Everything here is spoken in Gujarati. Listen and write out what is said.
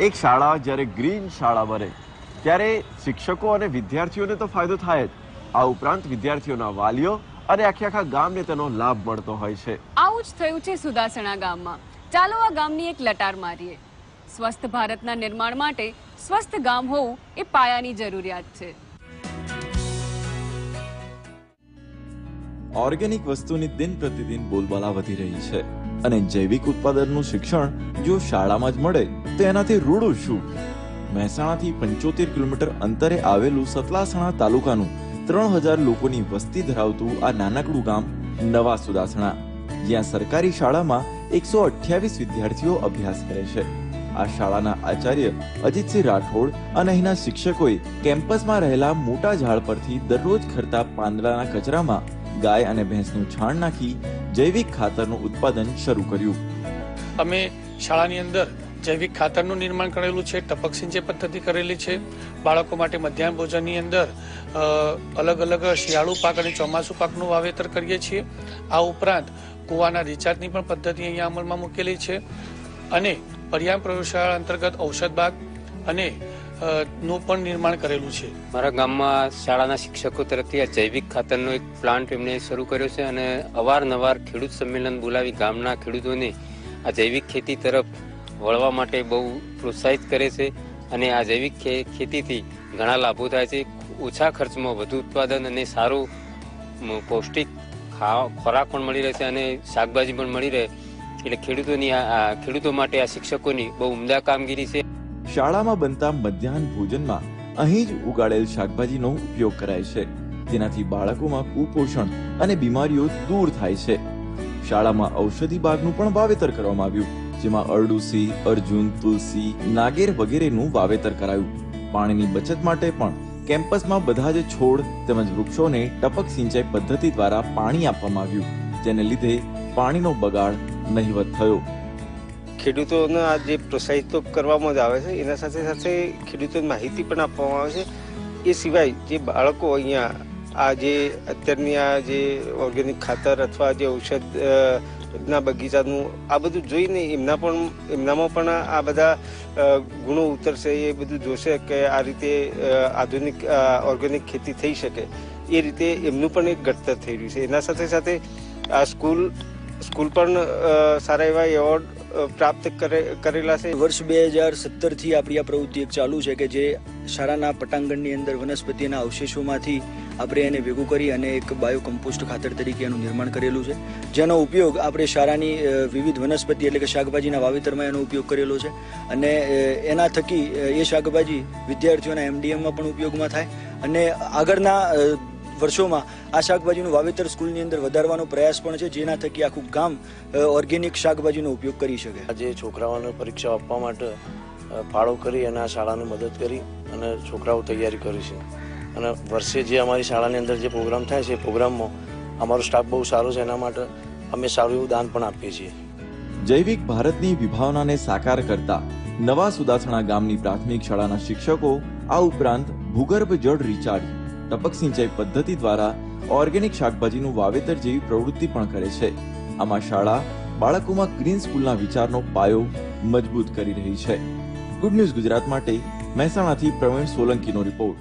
એક શાળા જ્યારે ગ્રીન શાળા બને ત્યારે શિક્ષકો અને વિદ્યાર્થીઓને તો ફાયદો થાય જ, આ ઉપરાંત વિદ્યાર્થીઓના વાલીઓ અને આખા ગામને તેનો લાભ મળતો હોય છે. આવું જ થયું છે સુદાસણા ગામમાં. ચાલો આ ગામની એક લટાર મારીએ. સ્વસ્થ ભારતના નિર્માણ માટે સ્વસ્થ ગામ હોવું એ પાયાની જરૂરિયાત છે. ઓર્ગેનિક વસ્તુની દિન પ્રતિદિન બોલબાલા વધી રહી છે અને જૈવિક ઉત્પાદનનું શિક્ષણ જો શાળામાં જ મળે તો એનાથી રૂડું શું? મહેસાણાથી 75 કિલોમીટર અંતરે આવેલું સતલાસણા તાલુકાનું 3000 લોકોની વસ્તી ધરાવતું આ નાનકડું ગામ નવા સુદાસણા, જ્યાં સરકારી શાળામાં 128 વિદ્યાર્થીઓ અભ્યાસ કરે છે. આ શાળાના આચાર્ય અજીતસિંહ રાઠોડ અને અહીંના શિક્ષકોએ કેમ્પસમાં રહેલા મોટા ઝાડ પરથી દરરોજ ખરતા પાંદડાના કચરામાં ગાય અને ભેંસનું છાણ નાખી જૈવિક ખાતરનું ઉત્પાદન શરૂ કર્યું. અમે શાળાની અંદર જૈવિક ખાતરનું નિર્માણ કરેલું છે, ટપક સિંચાઈ પદ્ધતિ કરેલી છે. બાળકો માટે મધ્યાહન ભોજનની અંદર અલગ અલગ શિયાળુ પાક અને ચોમાસુ પાકનું વાવેતર કરીએ છીએ. આ ઉપરાંત કુવાના રિચાર્જની પણ પદ્ધતિ અહીંયા અમલમાં મૂકેલી છે અને પર્યાવરણ પ્રયોગશાળા અંતર્ગત ઔષધ બાગ અને નું પણ નિર્માણ કરેલું છે. મારા ગામમાં શાળાના શિક્ષકો તરફથી આ જૈવિક ખાતરનો એક પ્લાન્ટ એમણે શરૂ કર્યો છે અને અવારનવાર ખેડૂત સંમેલન બોલાવી ગામના ખેડૂતોને આ જૈવિક ખેતી તરફ વળવા માટે બહુ પ્રોત્સાહિત કરે છે અને આ જૈવિક ખેતીથી ઘણા લાભો થાય છે. ઓછા ખર્ચમાં વધુ ઉત્પાદન અને સારું પૌષ્ટિક ખોરાક પણ મળી રહે છે અને શાકભાજી પણ મળી રહે, એટલે ખેડૂતો માટે આ શિક્ષકોની બહુ ઉમદા કામગીરી છે. શાળામાં બનતા મધ્યાહન ભોજનમાં અહીં જ ઉગાડેલ શાકભાજીનો ઉપયોગ કરાય છે. તેનાથી બાળકોમાં કુપોષણ અને બીમારીઓ દૂર થાય છે. શાળામાં ઔષધિ બાગનું પણ વાવેતર કરવામાં આવ્યું, જેમાં અરડુસી, અર્જુન, તુલસી, નાગેર વગેરેનું વાવેતર કરાયું. પાણીની બચત માટે પણ કેમ્પસમાં બધા જ છોડ તેમજ વૃક્ષોને ટપક સિંચાઈ પદ્ધતિ દ્વારા પાણી આપવામાં આવ્યું, જેને લીધે પાણીનો બગાડ નહિવત થયો. ખેડૂતોને આ જે પ્રોત્સાહિત તો કરવામાં જ આવે છે, એના સાથે સાથે ખેડૂતોને માહિતી પણ આપવામાં આવે છે. એ સિવાય જે બાળકો અહીંયા આ જે અત્યારની આ જે ઓર્ગેનિક ખાતર અથવા જે ઔષધના બગીચાનું આ બધું જોઈને એમનામાં પણ આ બધા ગુણો ઉતરશે. એ બધું જોશે કે આ રીતે આધુનિક ઓર્ગેનિક ખેતી થઈ શકે, એ રીતે એમનું પણ એક ઘડતર થઈ રહ્યું છે. એના સાથે સાથે આ સ્કૂલ પણ સારા એવા એવોર્ડ પ્રાપ્ત કરેલા છે. વર્ષ 2017 થી આપણી આ પ્રવૃત્તિ એક ચાલુ છે કે જે શાળાના પટાંગણની અંદર વનસ્પતિના અવશેષોમાંથી આપણે એને ભેગું કરી અને એક બાયો કમ્પોસ્ટ ખાતર તરીકે એનું નિર્માણ કરેલું છે, જેનો ઉપયોગ આપણે શાળાની વિવિધ વનસ્પતિ એટલે કે શાકભાજીના વાવેતરમાં એનો ઉપયોગ કરેલો છે અને એના થકી એ શાકભાજી વિદ્યાર્થીઓના MDMમાં પણ ઉપયોગમાં થાય અને આગળના વર્ષોમાં આ શાકભાજીનું વાવેતર સ્કૂલની અંદર વધારવાનો પ્રયાસ પણ છે, જેના થકી આખું ગામ ઓર્ગેનિક શાકભાજીનો ઉપયોગ કરી શકે. આજે છોકરાઓને પરીક્ષા આપવા માટે ફાળો કરી અને આ શાળાને મદદ કરી અને છોકરાઓ તૈયારી કરી છે અને વર્ષે જે અમારી શાળાની અંદર જે પ્રોગ્રામ થાય છે એ પ્રોગ્રામમાં અમારો સ્ટાફ બહુ સારો છે, એના માટે અમે સારું એવું દાન પણ આપીએ છીએ. જૈવિક ભારતની વિભાવનાને સાકાર કરતા નવા સુદાસણા ગામની પ્રાથમિક શાળાના શિક્ષકો આ ઉપરાંત ભૂગર્ભ જળ રિચાર્જ, ટપક સિંચાઈ પદ્ધતિ દ્વારા ઓર્ગેનિક શાકભાજીનું વાવેતર જેવી પ્રવૃત્તિ પણ કરે છે. આમાં શાળા બાળકોમાં ગ્રીન સ્કૂલના વિચારનો પાયો મજબૂત કરી રહી છે. ગુડ ન્યૂઝ ગુજરાત માટે મહેસાણાથી પ્રવીણ સોલંકીનો રિપોર્ટ.